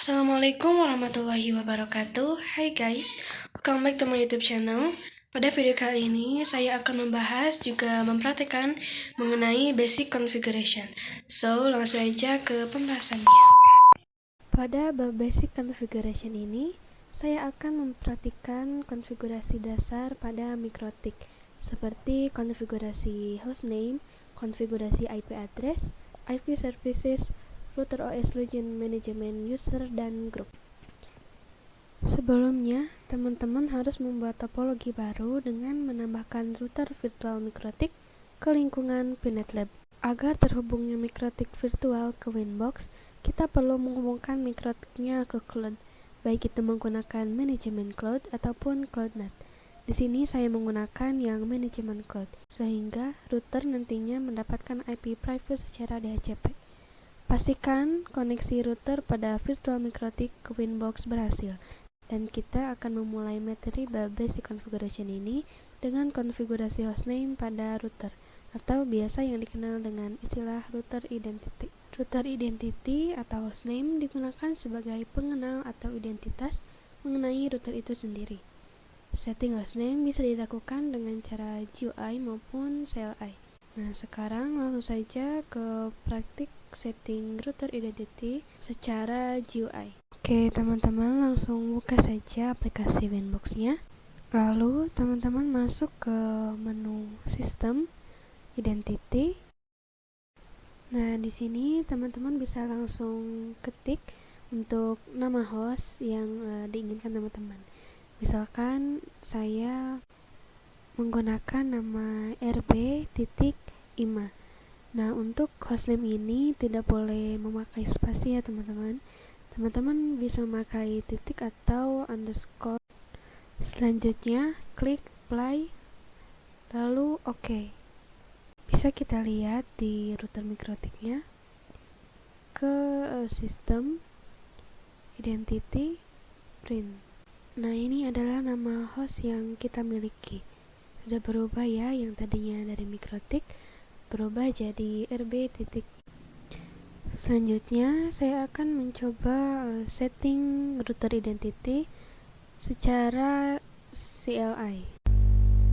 Assalamualaikum warahmatullahi wabarakatuh. Hai guys, welcome back to my YouTube channel. Pada video kali ini saya akan membahas juga mempraktikkan mengenai basic configuration. So, langsung aja ke pembahasannya. Pada bab basic configuration ini, saya akan mempraktikkan konfigurasi dasar pada mikrotik seperti konfigurasi hostname, konfigurasi IP address, IP services, router OS Login Management User dan Group. Sebelumnya, teman-teman harus membuat topologi baru dengan menambahkan router virtual mikrotik ke lingkungan PNetLab. Agar terhubungnya mikrotik virtual ke Winbox, kita perlu menghubungkan mikrotiknya ke cloud, baik itu menggunakan manajemen cloud ataupun cloudNAT. Di sini saya menggunakan yang manajemen cloud, sehingga router nantinya mendapatkan IP private secara DHCP. Pastikan koneksi router pada virtual mikrotik ke Winbox berhasil, dan kita akan memulai materi bab basic configuration ini dengan konfigurasi hostname pada router, atau biasa yang dikenal dengan istilah router identity. Router identity atau hostname digunakan sebagai pengenal atau identitas mengenai router itu sendiri. Setting hostname bisa dilakukan dengan cara GUI maupun CLI. Nah, sekarang langsung saja ke praktik setting router identity secara GUI. Oke, teman-teman langsung buka saja aplikasi Winbox-nya. Lalu, teman-teman masuk ke menu System, Identity. Nah, di sini teman-teman bisa langsung ketik untuk nama host yang diinginkan teman-teman. Misalkan saya menggunakan nama rb.ima. Nah, untuk hostname ini tidak boleh memakai spasi ya teman-teman. Teman-teman bisa memakai titik atau underscore. Selanjutnya, klik apply, lalu OK. Bisa kita lihat di router mikrotiknya, ke sistem, identity, print. Nah, ini adalah nama host yang kita miliki. Sudah berubah ya, yang tadinya dari mikrotik berubah jadi rb. Selanjutnya, saya akan mencoba setting router identity secara CLI.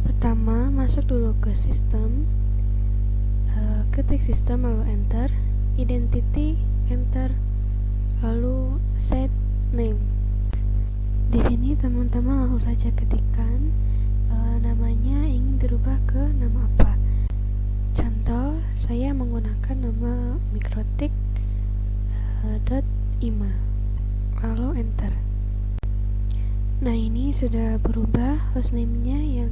Pertama, masuk dulu ke sistem, ketik sistem lalu enter, identity enter, lalu set name. Di sini teman-teman langsung saja ketikkan namanya ingin dirubah ke nama apa. Contoh, saya menggunakan nama mikrotik .ima, lalu enter. Nah, ini sudah berubah hostname-nya yang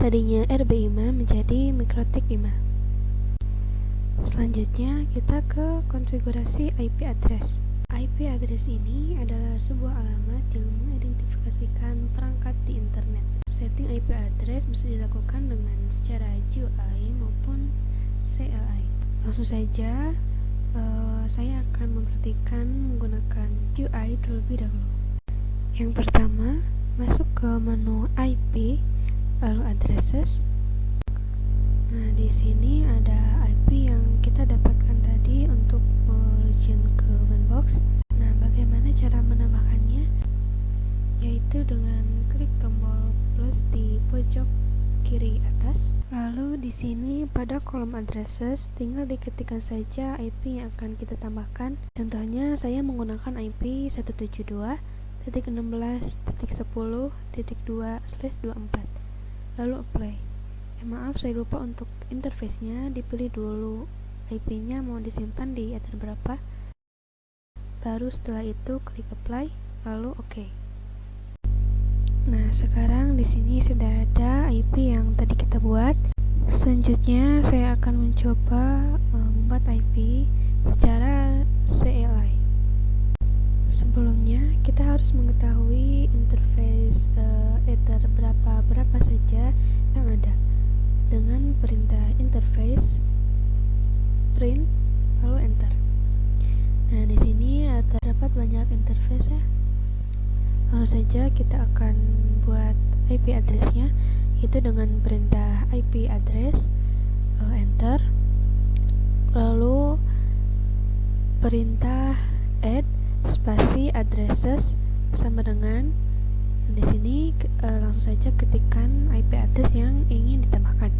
tadinya rb.ima menjadi mikrotik.ima. Selanjutnya kita ke konfigurasi IP address. IP address ini adalah sebuah alamat yang mengidentifikasikan perangkat di internet. Setting IP address bisa dilakukan dengan secara GUI maupun CLI. Langsung saja saya akan mempraktikkan menggunakan GUI terlebih dahulu. Yang pertama, masuk ke menu IP, lalu addresses. Nah, di sini ada IP yang kita dapatkan tadi untuk login ke Winbox. Nah, bagaimana cara menambahkannya? Yaitu dengan klik tombol plus di pojok kiri atas. Lalu di sini pada kolom addresses tinggal diketikkan saja IP yang akan kita tambahkan. Contohnya saya menggunakan IP 172.16.10.2/24. Lalu apply. Maaf, saya lupa untuk interface-nya, dipilih dulu IP-nya mau disimpan di ether berapa. Baru setelah itu klik apply, lalu OK. Nah, sekarang di sini sudah ada IP yang tadi kita buat. Selanjutnya saya akan mencoba membuat IP secara CLI. Sebelumnya kita harus mengetahui interface ether berapa saja yang ada. Dengan perintah interface print lalu enter. Nah, di sini terdapat banyak interface ya. Langsung saja kita akan buat IP address-nya, itu dengan perintah IP address enter, lalu perintah add spasi addresses sama dengan di sini langsung saja ketikkan IP address yang ingin ditambahkan.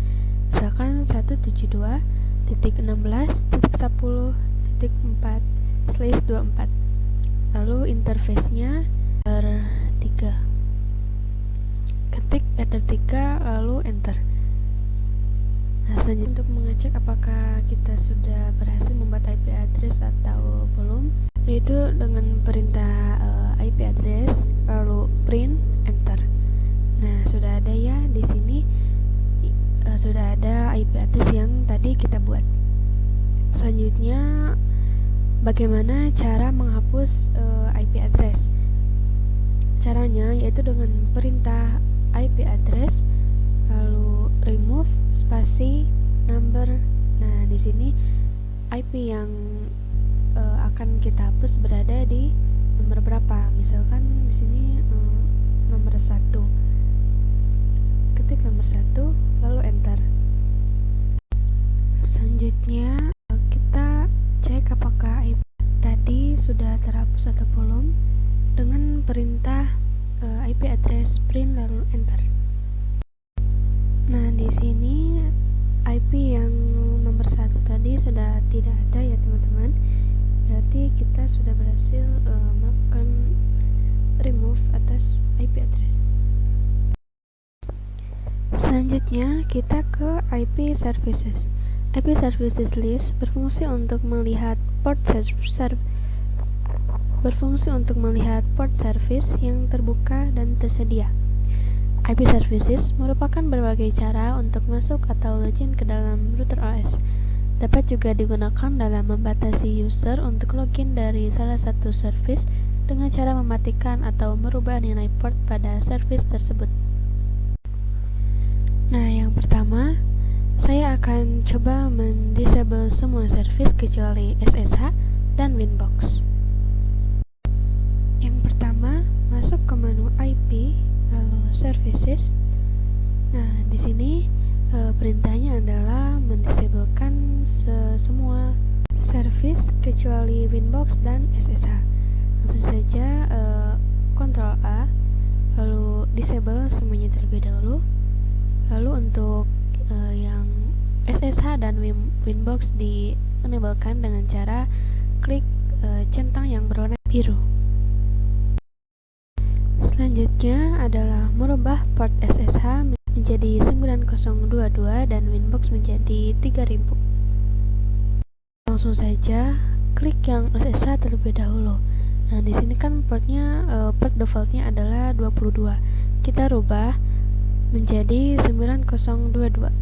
Misalkan 172.1.10.4/24. Lalu interface-nya enter 3. Ketik enter 3 lalu enter. Nah, selanjutnya untuk mengecek apakah kita sudah berhasil membuat IP address atau belum, yaitu dengan perintah IP address lalu print enter. Nah, sudah ada ya di sini sudah ada IP address yang tadi kita buat. Selanjutnya bagaimana cara menghapus IP address? Caranya yaitu dengan perintah IP address lalu remove spasi number. Nah, di sini IP yang akan kita hapus berada di nomor berapa? Misalkan di sini nomor 1. Ketik nomor 1 lalu enter. Selanjutnya kita cek apakah IP tadi sudah terhapus atau belum dengan perintah IP address print lalu enter. Nah, di sini IP yang nomor 1 tadi sudah tidak ada ya teman-teman. Berarti kita sudah berhasil melakukan remove atas IP address. Selanjutnya kita ke IP services. IP services list berfungsi untuk melihat port service yang terbuka dan tersedia. IP services merupakan berbagai cara untuk masuk atau login ke dalam router OS. Dapat juga digunakan dalam membatasi user untuk login dari salah satu service dengan cara mematikan atau merubah nilai port pada service tersebut. Nah, yang pertama, saya akan coba mendisable semua service kecuali SSH dan Winbox. Yang pertama, masuk ke menu IP lalu services. Nah, di sini perintahnya adalah mendisablekan semua service kecuali Winbox dan SSH. Langsung saja Ctrl A lalu disable semuanya terlebih dahulu. Lalu untuk yang SSH dan Winbox di-enablekan dengan cara klik centang yang berwarna biru. Selanjutnya adalah merubah port SSH menjadi 9022 dan Winbox menjadi 3000. Langsung saja klik yang SSH terlebih dahulu. Nah, di sini kan port defaultnya adalah 22. Kita rubah menjadi 9022.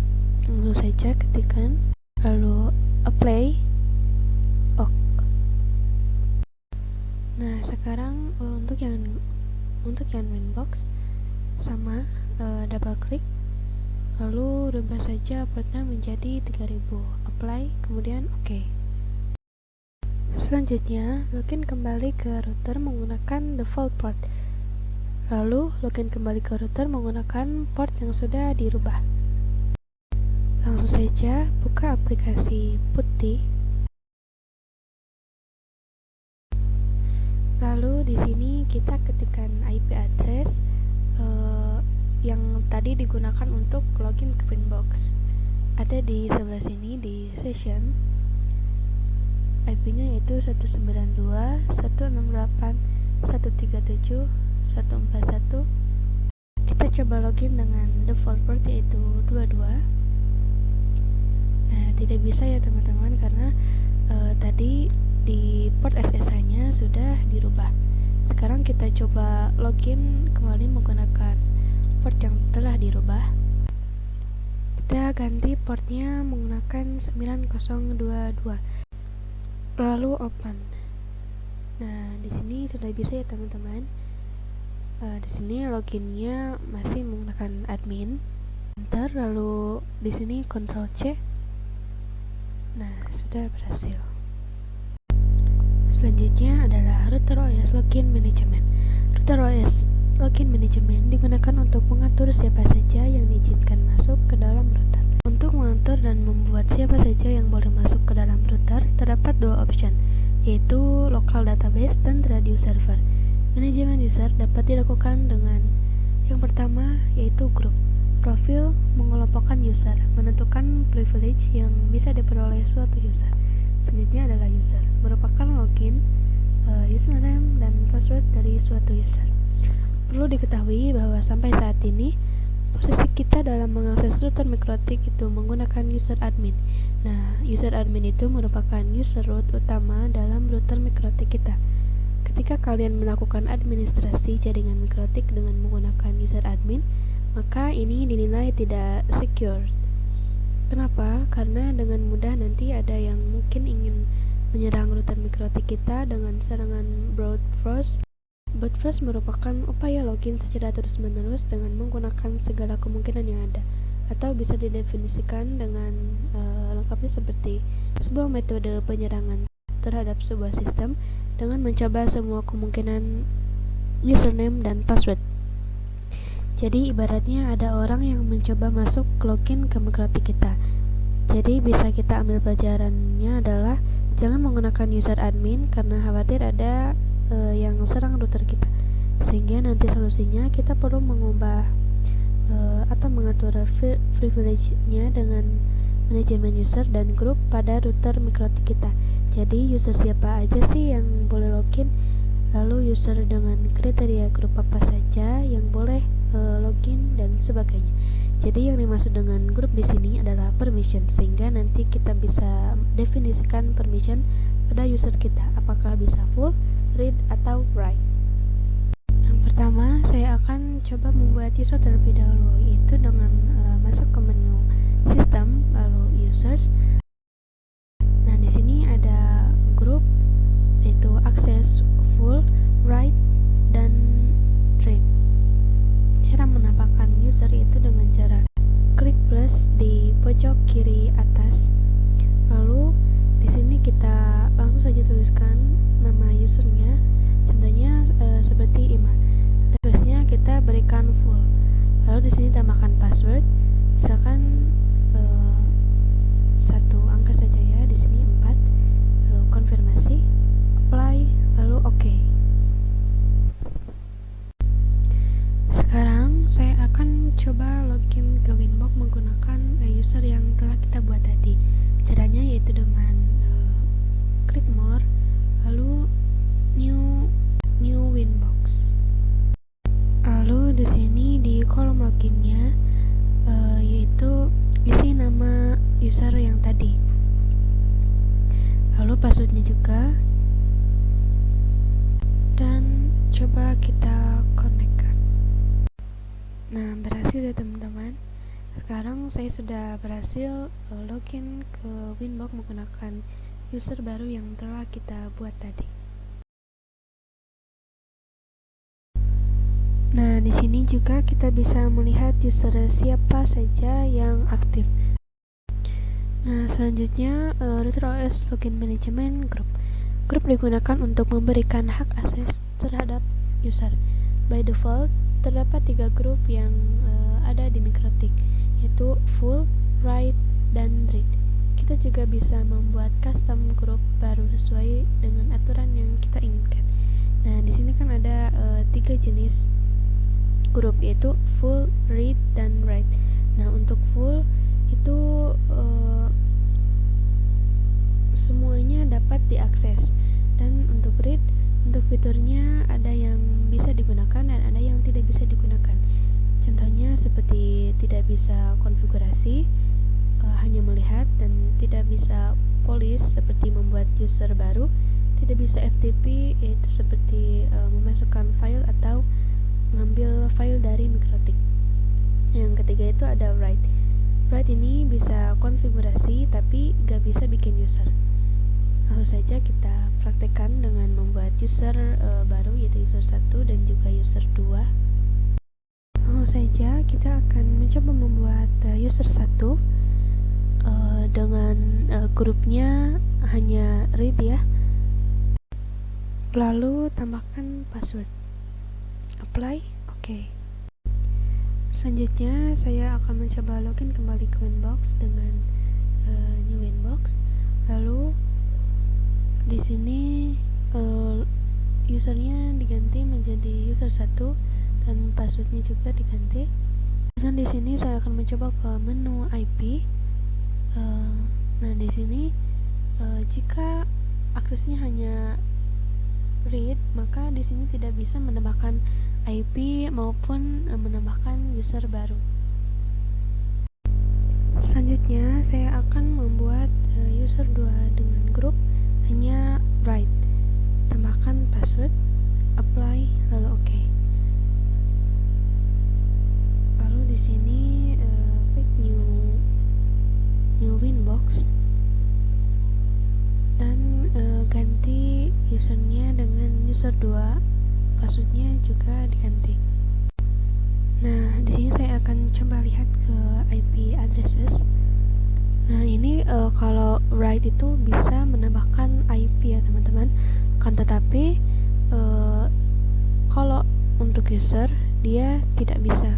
Langsung saja ketikkan lalu apply. OK. Nah, sekarang untuk yang Winbox sama double klik lalu rubah saja portnya menjadi 3000. Apply kemudian OK. Selanjutnya login kembali ke router menggunakan default port. Lalu login kembali ke router menggunakan port yang sudah dirubah. Langsung saja buka aplikasi PuTTY. Lalu di sini kita ketikkan IP address yang tadi digunakan untuk login ke Winbox. Ada di sebelah sini di session. IP-nya yaitu 192.168.137.141. Kita coba login dengan default port yaitu 22. Nah, tidak bisa ya teman-teman karena tadi di port SSH-nya sudah dirubah. Sekarang kita coba login kembali menggunakan port yang telah dirubah. Kita ganti portnya menggunakan 9022. Lalu open. Nah, di sini sudah bisa ya teman-teman. Di sini loginnya masih menggunakan admin. Enter lalu di sini Ctrl C. Nah, sudah berhasil. Selanjutnya adalah Router OS Login Management. Router OS Login Management digunakan untuk mengatur siapa saja yang diizinkan masuk ke dalam router. Untuk mengatur dan membuat siapa saja yang boleh masuk ke dalam router, terdapat dua option, yaitu local database dan radio server. Manajemen user dapat dilakukan dengan yang pertama yaitu grup. Profil mengelompokkan user, menentukan privilege yang bisa diperoleh suatu user. Selanjutnya adalah user, merupakan login, username dan password dari suatu user. Perlu diketahui bahwa sampai saat ini posisi kita dalam mengakses router mikrotik itu menggunakan user admin. Nah, user admin itu merupakan user root utama dalam router mikrotik kita. Ketika kalian melakukan administrasi jaringan mikrotik dengan menggunakan user admin, maka ini dinilai tidak secure. Kenapa? Karena dengan mudah nanti ada yang mungkin ingin menyerang router mikrotik kita dengan serangan brute force. Brute force merupakan upaya login secara terus-menerus dengan menggunakan segala kemungkinan yang ada, atau bisa didefinisikan dengan lengkapnya seperti sebuah metode penyerangan terhadap sebuah sistem dengan mencoba semua kemungkinan username dan password. Jadi ibaratnya ada orang yang mencoba masuk login ke mikrotik kita. Jadi bisa kita ambil pelajarannya adalah jangan menggunakan user admin karena khawatir ada yang serang router kita, sehingga nanti solusinya kita perlu mengubah atau mengatur privilege-nya dengan manajemen user dan grup pada router mikrotik kita. Jadi user siapa aja sih yang boleh login, lalu user dengan kriteria grup apa saja yang boleh login dan sebagainya. Jadi yang dimaksud dengan grup di sini adalah permission, sehingga nanti kita bisa definisikan permission pada user kita, apakah bisa full, read atau write. Yang pertama, saya akan coba membuat user terlebih dahulu, yaitu dengan masuk ke menu sistem lalu users. Nah, di sini ada grup, yaitu access, full, write, dan read. Cara menampakkan user itu dengan cara klik plus di pojok kiri atas. Lalu di sini kita langsung saja tuliskan nama usernya, contohnya seperti Iman. Terusnya kita berikan full. Lalu di sini tambahkan password, misalkan satu angka saja ya, di sini 4. Lalu konfirmasi, apply, lalu oke. Sekarang saya akan coba login ke Winbox menggunakan user yang telah kita buat tadi. Caranya yaitu dengan klik more, lalu new Winbox. Lalu di sini di kolom loginnya yaitu isi nama user yang tadi. Lalu passwordnya juga, dan coba kita connect-kan. Nah, berhasil ya teman-teman. Sekarang saya sudah berhasil login ke Winbox menggunakan user baru yang telah kita buat tadi. Nah, di sini juga kita bisa melihat user siapa saja yang aktif. Nah, selanjutnya router OS login management group. Grup digunakan untuk memberikan hak akses terhadap user. By default, terdapat 3 grup yang ada di mikrotik, yaitu full, write, dan read. Kita juga bisa membuat custom grup baru sesuai dengan aturan yang kita inginkan. Nah, di sini kan ada 3 jenis grup, yaitu full, read, dan write. Nah, untuk full itu semuanya dapat diakses, dan untuk read, untuk fiturnya ada yang bisa digunakan dan ada yang tidak bisa digunakan. Contohnya seperti tidak bisa konfigurasi, hanya melihat, dan tidak bisa polish seperti membuat user baru, tidak bisa FTP yaitu seperti memasukkan file atau mengambil file dari mikrotik. Yang ketiga itu ada write. Write ini bisa konfigurasi tapi gak bisa bikin user. Langsung saja kita praktekkan dengan membuat user baru, yaitu user 1 dan juga user 2. Langsung saja kita akan mencoba membuat user 1 dengan grupnya hanya read ya. Lalu tambahkan password, apply, oke. Selanjutnya saya akan mencoba login kembali ke Winbox dengan new Winbox. Lalu di sini usernya diganti menjadi user 1 dan passwordnya juga diganti. Dan di sini saya akan mencoba ke menu IP. Nah, di sini jika aksesnya hanya read, maka di sini tidak bisa menambahkan IP maupun menambahkan user baru. Selanjutnya saya akan membuat user 2 dengan grup hanya write. Tambahkan password, apply, lalu OK. Lalu di sini klik new winbox dan ganti usernya dengan user 2, passwordnya juga diganti. Nah, di sini saya akan coba lihat ke IP addresses. Nah, ini kalau write itu bisa menambahkan IP ya teman-teman. Akan tetapi kalau untuk user dia tidak bisa.